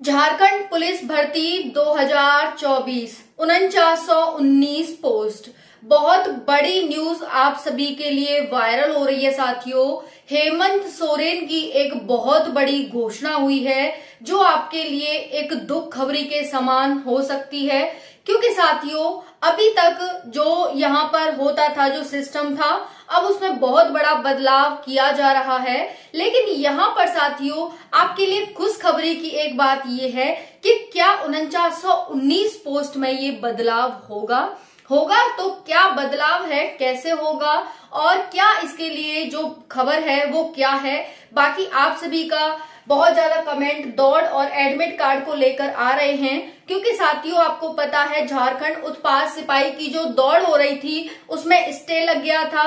Jharkhand police भर्ती 2024 4919 post. बहुत बड़ी न्यूज आप सभी के लिए वायरल हो रही है साथियों। हेमंत सोरेन की एक बहुत बड़ी घोषणा हुई है जो आपके लिए एक दुख खबरी के समान हो सकती है, क्योंकि साथियों अभी तक जो यहाँ पर होता था, जो सिस्टम था, अब उसमें बहुत बड़ा बदलाव किया जा रहा है। लेकिन यहाँ पर साथियों आपके लिए खुशखबरी की एक बात यह है कि क्या 4919 पोस्ट में ये बदलाव होगा तो क्या बदलाव है, कैसे होगा और क्या इसके लिए जो खबर है वो क्या है। बाकी आप सभी का बहुत ज्यादा कमेंट दौड़ और एडमिट कार्ड को लेकर आ रहे हैं, क्योंकि साथियों आपको पता है झारखंड उत्पाद सिपाही की जो दौड़ हो रही थी उसमें स्टे लग गया था।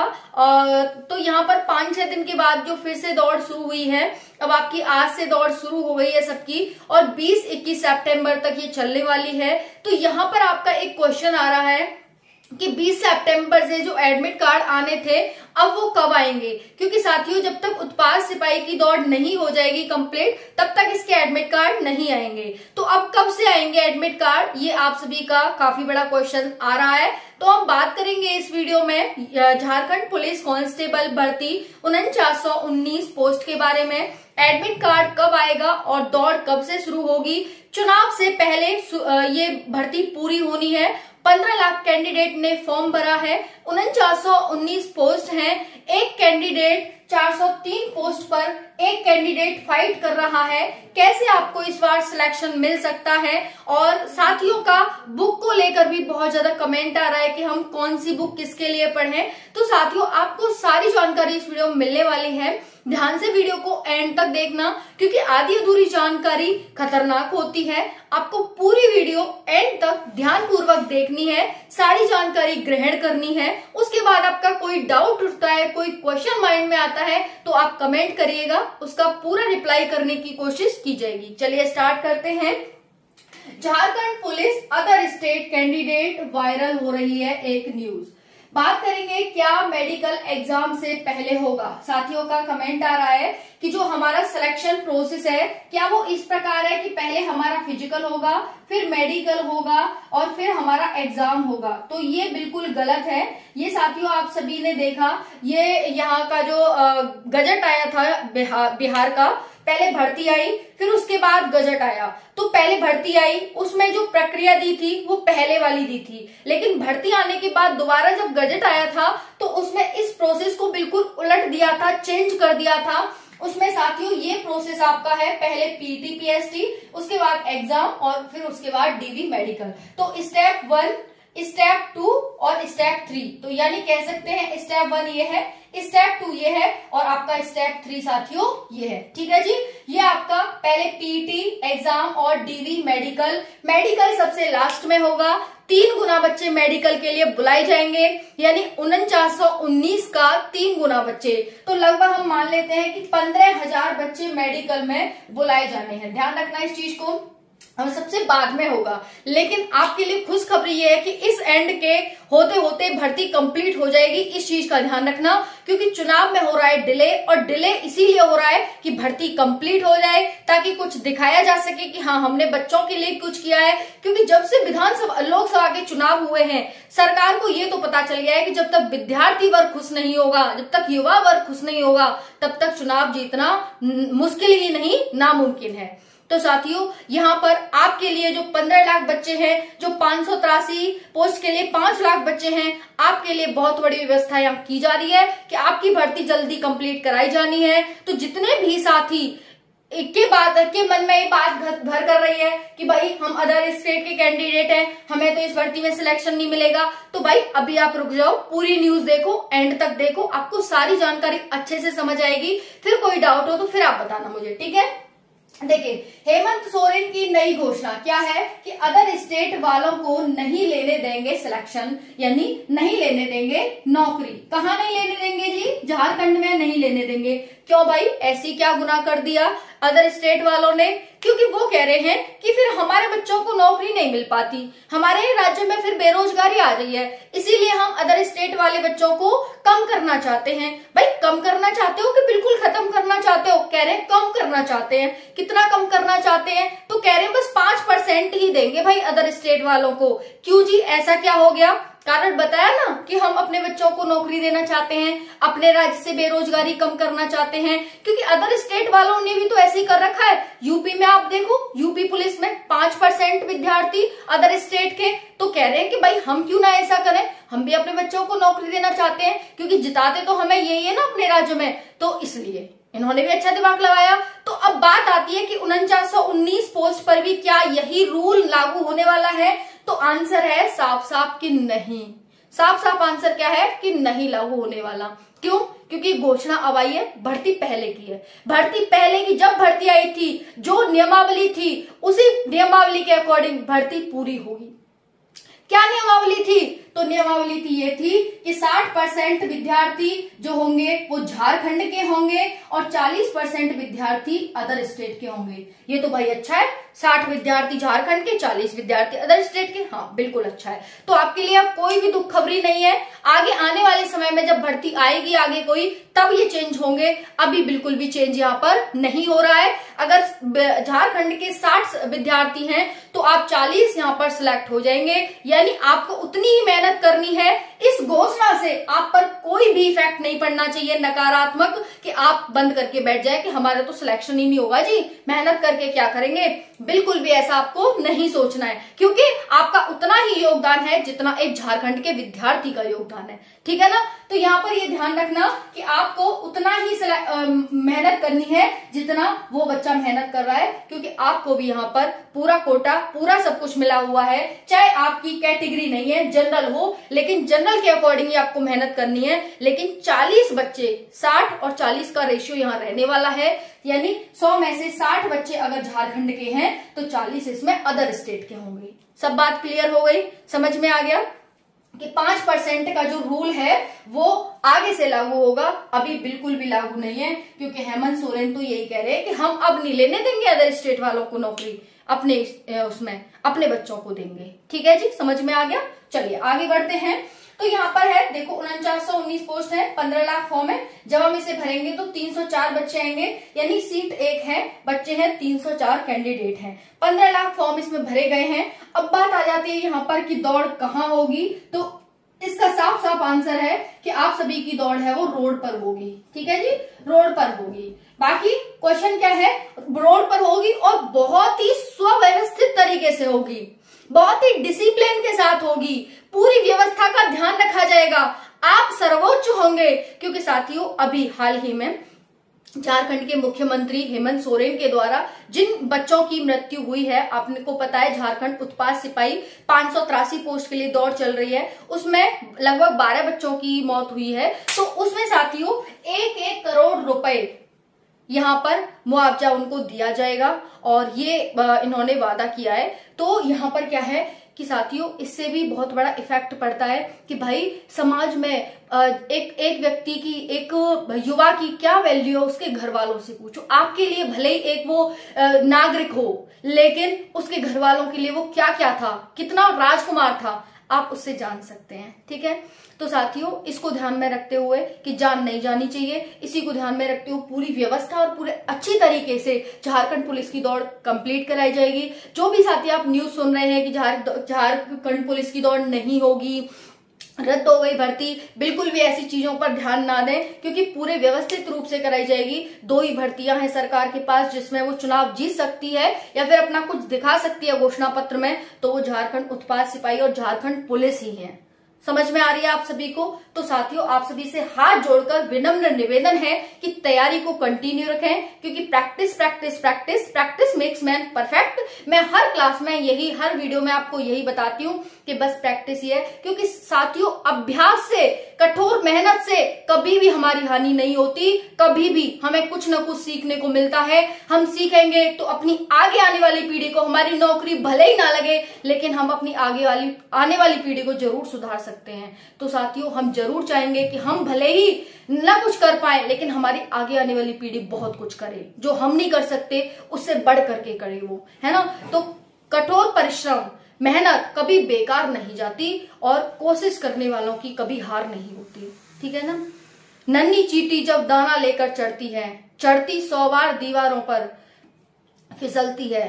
तो यहाँ पर 5-6 दिन के बाद जो फिर से दौड़ शुरू हुई है, अब आपकी आज से दौड़ शुरू हो गई है सबकी और 20-21 सितंबर तक ये चलने वाली है। तो यहाँ पर आपका एक क्वेश्चन आ रहा है कि 20 सितंबर से जो एडमिट कार्ड आने थे अब वो कब आएंगे, क्योंकि साथियों जब तक उत्पाद सिपाही की दौड़ नहीं हो जाएगी कंप्लीट तब तक इसके एडमिट कार्ड नहीं आएंगे। तो अब कब से आएंगे एडमिट कार्ड, ये आप सभी का काफी बड़ा क्वेश्चन आ रहा है। तो हम बात करेंगे इस वीडियो में झारखंड पुलिस कांस्टेबल भर्ती 4919 पोस्ट के बारे में। एडमिट कार्ड कब आएगा और दौड़ कब से शुरू होगी। चुनाव से पहले ये भर्ती पूरी होनी है। 15 लाख कैंडिडेट ने फॉर्म भरा है। 4919 पोस्ट हैं। एक कैंडिडेट 403 पोस्ट पर एक कैंडिडेट फाइट कर रहा है। कैसे आपको इस बार सिलेक्शन मिल सकता है, और साथियों का बुक को लेकर भी बहुत ज्यादा कमेंट आ रहा है कि हम कौन सी बुक किसके लिए पढ़ें। तो साथियों आपको सारी जानकारी इस वीडियो में मिलने वाली है। ध्यान से वीडियो को एंड तक देखना, क्योंकि आधी अधूरी जानकारी खतरनाक होती है। आपको पूरी वीडियो एंड तक ध्यान पूर्वक देखनी है, सारी जानकारी ग्रहण करनी है। उसके बाद आपका कोई डाउट उठता है, कोई क्वेश्चन माइंड में आता है तो आप कमेंट करिएगा, उसका पूरा रिप्लाई करने की कोशिश की जाएगी। चलिए स्टार्ट करते हैं। Jharkhand police other state candidate viral हो रही है एक न्यूज। बात करेंगे क्या मेडिकल एग्जाम से पहले होगा। साथियों का कमेंट आ रहा है कि जो हमारा सिलेक्शन प्रोसेस है क्या वो इस प्रकार है कि पहले हमारा फिजिकल होगा, फिर मेडिकल होगा और फिर हमारा एग्जाम होगा। तो ये बिल्कुल गलत है। ये साथियों आप सभी ने देखा, ये यहाँ का जो गजट आया था बिहार का, पहले भर्ती आई फिर उसके बाद गजट आया। तो पहले भर्ती आई, उसमें जो प्रक्रिया दी थी वो पहले वाली दी थी, लेकिन भर्ती आने के बाद दोबारा जब गजट आया था तो उसमें इस प्रोसेस को बिल्कुल उलट दिया था, चेंज कर दिया था। उसमें साथियों ये प्रोसेस आपका है, पहले पीटी पीएसटी, उसके बाद एग्जाम और फिर उसके बाद डीवी मेडिकल। तो स्टेप 1, स्टेप 2 और स्टेप 3। तो यानी कह सकते हैं स्टेप 1 ये है, स्टेप 2 ये है और आपका स्टेप 3 साथियों ये है। ठीक है जी। ये आपका पहले पीटी एग्जाम और डीवी मेडिकल। मेडिकल सबसे लास्ट में होगा। 3 गुना बच्चे मेडिकल के लिए बुलाए जाएंगे, यानी 4919 का 3 गुना बच्चे। तो लगभग हम मान लेते हैं कि 15,000 बच्चे मेडिकल में बुलाए जाने हैं। ध्यान रखना इस चीज को, अब सबसे बाद में होगा। लेकिन आपके लिए खुशखबरी ये है कि इस एंड के होते होते भर्ती कंप्लीट हो जाएगी। इस चीज का ध्यान रखना, क्योंकि चुनाव में हो रहा है डिले, और डिले इसीलिए हो रहा है कि भर्ती कंप्लीट हो जाए ताकि कुछ दिखाया जा सके कि हाँ हमने बच्चों के लिए कुछ किया है। क्योंकि जब से विधानसभा लोकसभा के चुनाव हुए हैं सरकार को ये तो पता चल गया है कि जब तक विद्यार्थी वर्ग खुश नहीं होगा, जब तक युवा वर्ग खुश नहीं होगा, तब तक चुनाव जीतना मुश्किल ही नहीं नामुमकिन है। तो साथियों यहाँ पर आपके लिए जो 15 लाख बच्चे हैं, जो 583 पोस्ट के लिए 5 लाख बच्चे हैं, आपके लिए बहुत बड़ी व्यवस्था यहाँ की जा रही है कि आपकी भर्ती जल्दी कंप्लीट कराई जानी है। तो जितने भी साथी के मन में ये बात घर कर रही है कि भाई हम अदर स्टेट के कैंडिडेट हैं, हमें तो इस भर्ती में सिलेक्शन नहीं मिलेगा, तो भाई अभी आप रुक जाओ, पूरी न्यूज देखो, एंड तक देखो, आपको सारी जानकारी अच्छे से समझ आएगी। फिर कोई डाउट हो तो फिर आप बताना मुझे, ठीक है। देखिए हेमंत सोरेन की नई घोषणा क्या है कि अदर स्टेट वालों को नहीं लेने देंगे सिलेक्शन, यानी नहीं लेने देंगे नौकरी। कहाँ नहीं लेने देंगे जी? झारखंड में नहीं लेने देंगे। क्यों भाई, ऐसी क्या गुनाह कर दिया अदर स्टेट वालों ने? क्योंकि वो कह रहे हैं कि फिर हमारे बच्चों को नौकरी नहीं मिल पाती, हमारे राज्य में फिर बेरोजगारी आ रही है, इसीलिए हम अदर स्टेट वाले बच्चों को कम करना चाहते हैं। भाई कम करना चाहते हो कि बिल्कुल खत्म करना चाहते हो? कह रहे हैं कम करना चाहते हैं। कितना कम करना चाहते हैं? तो कह रहे हैं 5% ही देंगे भाई अदर स्टेट वालों को। क्यों जी, ऐसा क्या हो गया? कारण बताया ना कि हम अपने बच्चों को नौकरी देना चाहते हैं, अपने राज्य से बेरोजगारी कम करना चाहते हैं, क्योंकि अदर स्टेट वालों ने भी तो ऐसे ही कर रखा है। यूपी में आप देखो, यूपी पुलिस में 5% विद्यार्थी अदर स्टेट के, तो कह रहे हैं कि भाई हम क्यों ना ऐसा करें, हम भी अपने बच्चों को नौकरी देना चाहते हैं, क्योंकि जिताते तो हमें यही है ना अपने राज्य में, तो इसलिए इन्होंने भी अच्छा दिमाग लगाया। तो अब बात आती है कि 4919 पोस्ट पर भी क्या यही रूल लागू होने वाला है? तो आंसर है साफ साफ कि नहीं। साफ साफ आंसर क्या है कि नहीं लागू होने वाला। क्यों? क्योंकि घोषणा अब आई है, भर्ती पहले की है। भर्ती पहले की जब भर्ती आई थी, जो नियमावली थी उसी नियमावली के अकॉर्डिंग भर्ती पूरी होगी। क्या नियमावली थी? तो नियमावली थी ये थी कि 60% विद्यार्थी जो होंगे वो झारखंड के होंगे और 40% विद्यार्थी अदर स्टेट के होंगे। ये तो भाई अच्छा है, 60 विद्यार्थी झारखंड के, 40 विद्यार्थी अदर स्टेट के। हाँ बिल्कुल अच्छा है। तो आपके लिए अब कोई भी दुख खबरी नहीं है। आगे आने वाले समय में जब भर्ती आएगी आगे कोई, तब ये चेंज होंगे। अभी बिल्कुल भी चेंज यहाँ पर नहीं हो रहा है। अगर झारखंड के 60 विद्यार्थी हैं तो आप 40 यहाँ पर सिलेक्ट हो जाएंगे, यानी आपको उतनी ही मेहनत करनी है। इस घोषणा से आप पर कोई भी इफेक्ट नहीं पड़ना चाहिए नकारात्मक, कि आप बंद करके बैठ जाए कि हमारा तो सिलेक्शन ही नहीं होगा जी, मेहनत करके क्या करेंगे। बिल्कुल भी ऐसा आपको नहीं सोचना है, क्योंकि आपका उतना ही योगदान है जितना एक झारखंड के विद्यार्थी का योगदान है। ठीक है ना? तो यहाँ पर ये ध्यान रखना कि आपको उतना ही मेहनत करनी है जितना वो बच्चा मेहनत कर रहा है, क्योंकि आपको भी यहाँ पर पूरा कोटा, पूरा सब कुछ मिला हुआ है। चाहे आपकी कैटेगरी नहीं है, जनरल हो, लेकिन जनरल के अकॉर्डिंग ही आपको मेहनत करनी है। लेकिन 40 बच्चे, 60 और 40 का रेशियो यहाँ रहने वाला है, यानी 100 में से 60 बच्चे अगर झारखंड के हैं तो 40 इसमें अदर स्टेट के होंगे। सब बात क्लियर हो गई, समझ में आ गया कि 5% का जो रूल है वो आगे से लागू होगा, अभी बिल्कुल भी लागू नहीं है, क्योंकि हेमंत सोरेन तो यही कह रहे हैं कि हम अब नहीं लेने देंगे अदर स्टेट वालों को नौकरी, अपने उसमें अपने बच्चों को देंगे। ठीक है जी, समझ में आ गया। चलिए आगे बढ़ते हैं। तो यहाँ पर है देखो 4919 पोस्ट है, 15 लाख फॉर्म है। जब हम इसे भरेंगे तो 304 बच्चे आएंगे, यानी सीट 1 है, बच्चे हैं 304 कैंडिडेट हैं। 15 लाख फॉर्म इसमें भरे गए हैं। अब बात आ जाती है यहाँ पर कि दौड़ कहाँ होगी, तो इसका साफ साफ आंसर है कि आप सभी की दौड़ है वो रोड पर होगी। ठीक है जी, रोड पर होगी। बाकी क्वेश्चन क्या है, रोड पर होगी और बहुत ही सुव्यवस्थित तरीके से होगी, बहुत ही डिसिप्लिन के साथ होगी, पूरी व्यवस्था का ध्यान रखा जाएगा, आप सर्वोच्च होंगे। क्योंकि साथियों अभी हाल ही में झारखंड के मुख्यमंत्री हेमंत सोरेन के द्वारा जिन बच्चों की मृत्यु हुई है, आपको पता है झारखंड उत्पाद सिपाही 583 पोस्ट के लिए दौड़ चल रही है, उसमें लगभग 12 बच्चों की मौत हुई है। तो उसमें साथियों 1-1 करोड़ रुपए यहाँ पर मुआवजा उनको दिया जाएगा, और ये इन्होंने वादा किया है। तो यहाँ पर क्या है कि साथियों इससे भी बहुत बड़ा इफेक्ट पड़ता है कि भाई समाज में एक व्यक्ति की, एक युवा की क्या वैल्यू है, उसके घर वालों से पूछो। आपके लिए भले ही एक वो नागरिक हो, लेकिन उसके घर वालों के लिए वो क्या क्या था, कितना राजकुमार था, आप उससे जान सकते हैं। ठीक है, तो साथियों इसको ध्यान में रखते हुए कि जान नहीं जानी चाहिए, इसी को ध्यान में रखते हुए पूरी व्यवस्था और पूरे अच्छी तरीके से झारखंड पुलिस की दौड़ कंप्लीट कराई जाएगी। जो भी साथी आप न्यूज सुन रहे हैं कि झारखंड पुलिस की दौड़ नहीं होगी, रद्द हो गई भर्ती, बिल्कुल भी ऐसी चीजों पर ध्यान ना दें, क्योंकि पूरे व्यवस्थित रूप से कराई जाएगी। 2 ही भर्तियां हैं सरकार के पास जिसमें वो चुनाव जीत सकती है या फिर अपना कुछ दिखा सकती है घोषणा पत्र में, तो वो झारखंड उत्पाद सिपाही और झारखंड पुलिस ही है। समझ में आ रही है आप सभी को? तो साथियों आप सभी से हाथ जोड़कर विनम्र निवेदन है कि तैयारी को कंटिन्यू रखें, क्योंकि practice practice practice practice makes man perfect. मैं हर क्लास में यही, हर वीडियो में आपको यही बताती हूँ कि बस प्रैक्टिस ही है, क्योंकि साथियों अभ्यास से, कठोर मेहनत से कभी भी हमारी हानि नहीं होती, कभी भी हमें कुछ न कुछ सीखने को मिलता है। हम सीखेंगे तो अपनी आगे आने वाली पीढ़ी को, हमारी नौकरी भले ही ना लगे, लेकिन हम अपनी आने वाली पीढ़ी को जरूर सुधार सकते हैं। तो साथियों हम जरूर चाहेंगे कि हम भले ही ना कुछ कर पाए, लेकिन हमारी आगे आने वाली पीढ़ी बहुत कुछ करे, जो हम नहीं कर सकते उससे बढ़ करके करे वो, है ना। तो कठोर परिश्रम, मेहनत कभी बेकार नहीं जाती, और कोशिश करने वालों की कभी हार नहीं होती। ठीक है ना। नन्ही चींटी जब दाना लेकर चढ़ती है, चढ़ती 100 बार दीवारों पर फिसलती है,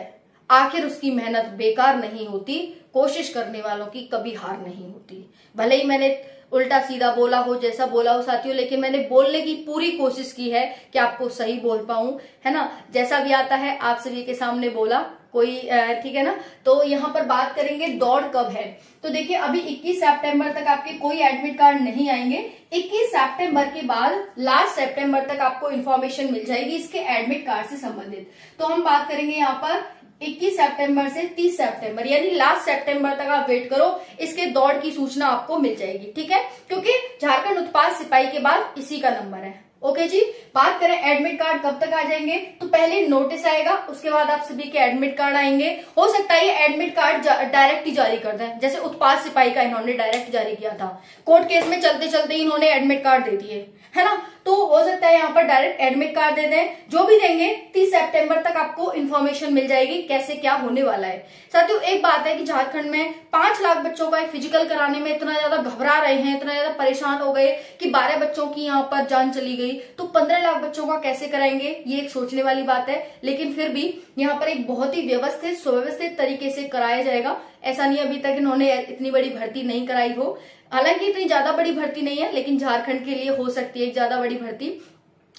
आखिर उसकी मेहनत बेकार नहीं होती, कोशिश करने वालों की कभी हार नहीं होती। भले ही मैंने उल्टा सीधा बोला हो, जैसा बोला हो साथियों, लेकिन मैंने बोलने की पूरी कोशिश की है कि आपको सही बोल पाऊं, है ना। जैसा भी आता है आप सभी के सामने बोला, कोई ठीक है ना। तो यहाँ पर बात करेंगे दौड़ कब है। तो देखिए अभी 21 सितंबर तक आपके कोई एडमिट कार्ड नहीं आएंगे। 21 सितंबर के बाद लास्ट सितंबर तक आपको इन्फॉर्मेशन मिल जाएगी इसके एडमिट कार्ड से संबंधित। तो हम बात करेंगे यहाँ पर 21 सितंबर से 30 सितंबर, यानी लास्ट सितंबर तक आप वेट करो, इसके दौड़ की सूचना आपको मिल जाएगी, ठीक है। क्योंकि झारखंड उत्पाद सिपाही के बाद इसी का नंबर है। ओके जी। बात करें एडमिट कार्ड कब तक आ जाएंगे, तो पहले नोटिस आएगा, उसके बाद आप सभी के एडमिट कार्ड आएंगे। हो सकता है ये एडमिट कार्ड डायरेक्ट ही जारी कर दें, जैसे उत्पाद सिपाही का इन्होंने डायरेक्ट जारी किया था, कोर्ट केस में चलते चलते ही इन्होंने एडमिट कार्ड दे दिए, है ना। तो हो सकता है यहाँ पर डायरेक्ट एडमिट कार्ड दे दें। जो भी देंगे 30 सितंबर तक आपको इन्फॉर्मेशन मिल जाएगी कैसे क्या होने वाला है। साथियों एक बात है कि झारखंड में 5 लाख बच्चों का फिजिकल कराने में इतना ज्यादा घबरा रहे हैं, इतना ज्यादा परेशान हो गए कि 12 बच्चों की यहाँ पर जान चली गई, तो 15 लाख बच्चों का कैसे कराएंगे, ये एक सोचने वाली बात है। लेकिन फिर भी यहाँ पर एक बहुत ही व्यवस्थित सुव्यवस्थित तरीके से कराया जाएगा। ऐसा नहीं अभी तक इन्होंने इतनी बड़ी भर्ती नहीं कराई हो, हालांकि इतनी ज्यादा बड़ी भर्ती नहीं है, लेकिन झारखंड के लिए हो सकती है एक ज्यादा बड़ी भर्ती,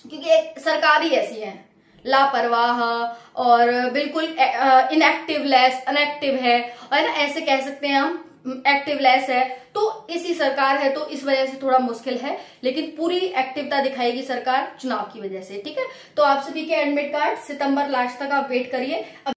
क्योंकि सरकार ही ऐसी है, लापरवाह और बिल्कुल इनएक्टिवलेस, अनएक्टिव है ना, ऐसे कह सकते हैं हम, एक्टिवलेस है। तो इसी सरकार है, तो इस वजह से थोड़ा मुश्किल है, लेकिन पूरी एक्टिवता दिखाएगी सरकार चुनाव की वजह से, ठीक है। तो आप सभी के एडमिट कार्ड सितंबर लास्ट तक आप वेट करिए।